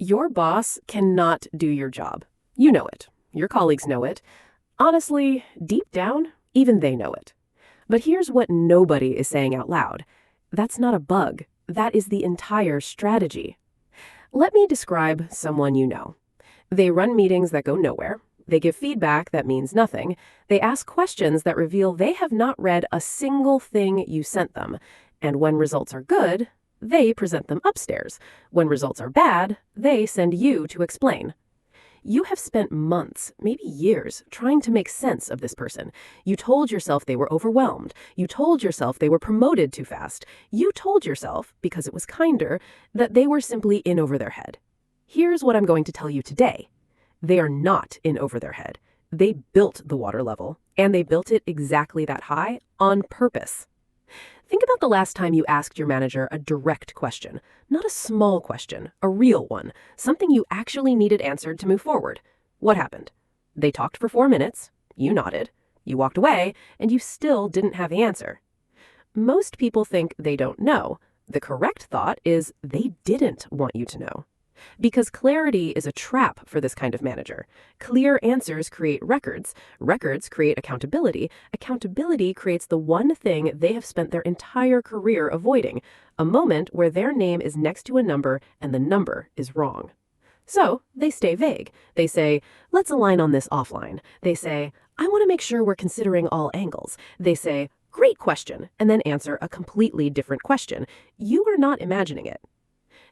Your boss cannot do your job. You know it. Your colleagues know it. Honestly, deep down, even they know it. But here's what nobody is saying out loud. That's not a bug. That is the entire strategy. Let me describe someone you know. They run meetings that go nowhere. They give feedback that means nothing. They ask questions that reveal they have not read a single thing you sent them. And when results are good, they present them upstairs. When results are bad, they send you to explain. You have spent months, maybe years, trying to make sense of this person. You told yourself they were overwhelmed. You told yourself they were promoted too fast. You told yourself, because it was kinder, that they were simply in over their head. Here's what I'm going to tell you today. They are not in over their head. They built the water level, and they built it exactly that high on purpose. Think about the last time you asked your manager a direct question, not a small question, a real one, something you actually needed answered to move forward. What happened? They talked for 4 minutes, you nodded, you walked away, and you still didn't have the answer. Most people think they don't know. The correct thought is they didn't want you to know. Because clarity is a trap for this kind of manager. Clear answers create records. Records create accountability. Accountability creates the one thing they have spent their entire career avoiding, a moment where their name is next to a number and the number is wrong. So they stay vague. They say, let's align on this offline. They say, I want to make sure we're considering all angles. They say, great question, and then answer a completely different question. You are not imagining it.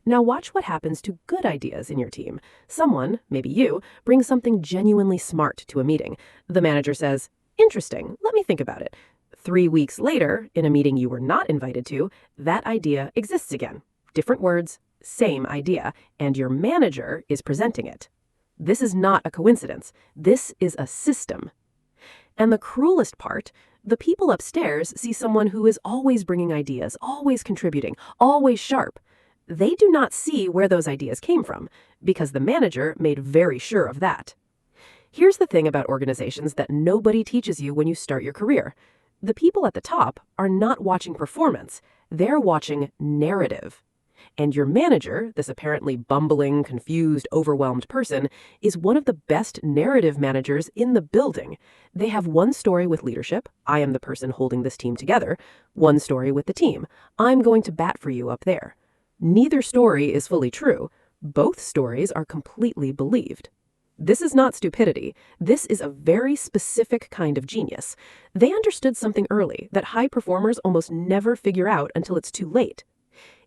Now watch what happens to good ideas in your team. Someone, maybe you, brings something genuinely smart to a meeting. The manager says, interesting, let me think about it. 3 weeks later, in a meeting you were not invited to, that idea exists again. Different words, same idea, and your manager is presenting it. This is not a coincidence. This is a system. And the cruelest part, the people upstairs see someone who is always bringing ideas, always contributing, always sharp. They do not see where those ideas came from, because the manager made very sure of that. Here's the thing about organizations that nobody teaches you when you start your career. The people at the top are not watching performance. They're watching narrative. And your manager, this apparently bumbling, confused, overwhelmed person, is one of the best narrative managers in the building. They have one story with leadership, I am the person holding this team together, one story with the team, I'm going to bat for you up there. Neither story is fully true. Both stories are completely believed. This is not stupidity. This is a very specific kind of genius. They understood something early that high performers almost never figure out until it's too late.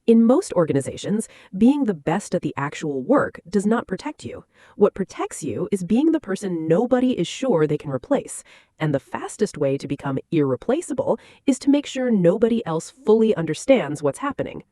In most organizations, being the best at the actual work does not protect you. What protects you is being the person nobody is sure they can replace. And the fastest way to become irreplaceable is to make sure nobody else fully understands what's happening.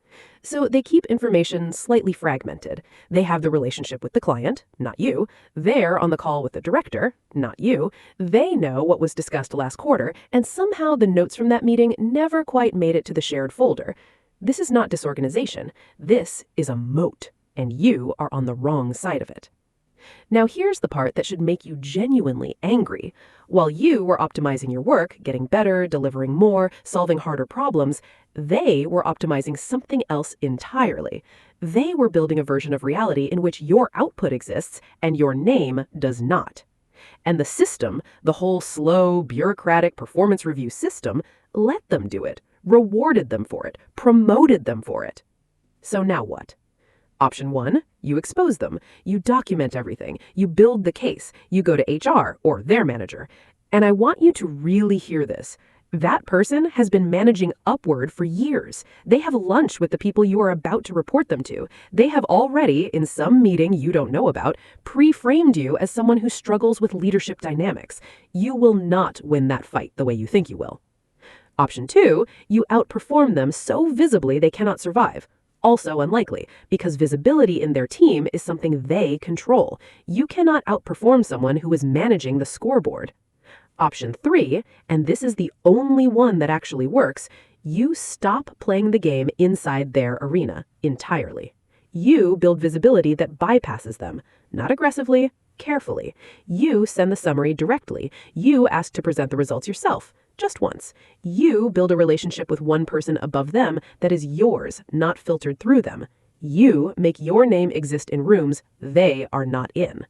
So they keep information slightly fragmented. They have the relationship with the client, not you. They're on the call with the director, not you. They know what was discussed last quarter, and somehow the notes from that meeting never quite made it to the shared folder. This is not disorganization. This is a moat, and you are on the wrong side of it. Now here's the part that should make you genuinely angry. While you were optimizing your work, getting better, delivering more, solving harder problems, they were optimizing something else entirely. They were building a version of reality in which your output exists and your name does not. And the system, the whole slow, bureaucratic performance review system, let them do it, rewarded them for it, promoted them for it. So now what? Option 1, you expose them. You document everything. You build the case. You go to HR or their manager. And I want you to really hear this. That person has been managing upward for years. They have lunch with the people you are about to report them to. They have already, in some meeting you don't know about, pre-framed you as someone who struggles with leadership dynamics. You will not win that fight the way you think you will. Option 2, you outperform them so visibly they cannot survive. Also unlikely, because visibility in their team is something they control. You cannot outperform someone who is managing the scoreboard. Option 3, and this is the only one that actually works, you stop playing the game inside their arena entirely. You build visibility that bypasses them, not aggressively, carefully. You send the summary directly. You ask to present the results yourself, just once. You build a relationship with one person above them that is yours, not filtered through them. You make your name exist in rooms they are not in.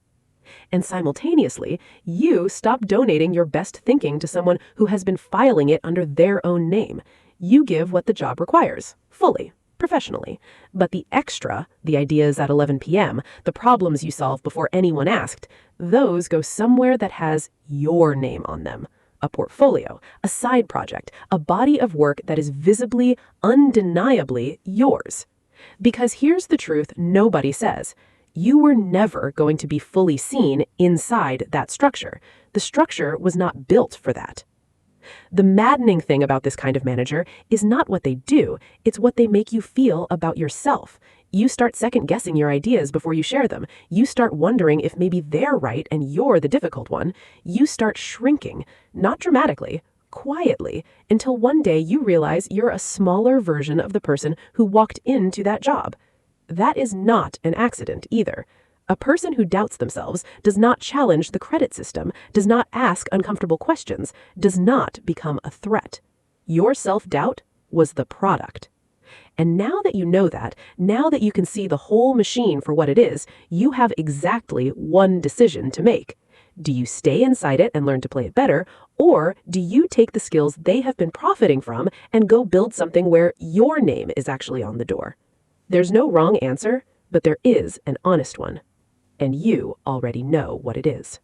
And simultaneously, you stop donating your best thinking to someone who has been filing it under their own name. You give what the job requires, fully, professionally. But the extra, the ideas at 11 p.m., the problems you solve before anyone asked, those go somewhere that has your name on them. A portfolio, a side project, a body of work that is visibly, undeniably yours. Because here's the truth nobody says. You were never going to be fully seen inside that structure. The structure was not built for that. The maddening thing about this kind of manager is not what they do, it's what they make you feel about yourself. You start second-guessing your ideas before you share them. You start wondering if maybe they're right and you're the difficult one. You start shrinking, not dramatically, quietly, until one day you realize you're a smaller version of the person who walked into that job. That is not an accident either. A person who doubts themselves, does not challenge the credit system, does not ask uncomfortable questions, does not become a threat. Your self-doubt was the product. And now that you know that, now that you can see the whole machine for what it is, you have exactly one decision to make. Do you stay inside it and learn to play it better, or do you take the skills they have been profiting from and go build something where your name is actually on the door? There's no wrong answer, but there is an honest one. And you already know what it is.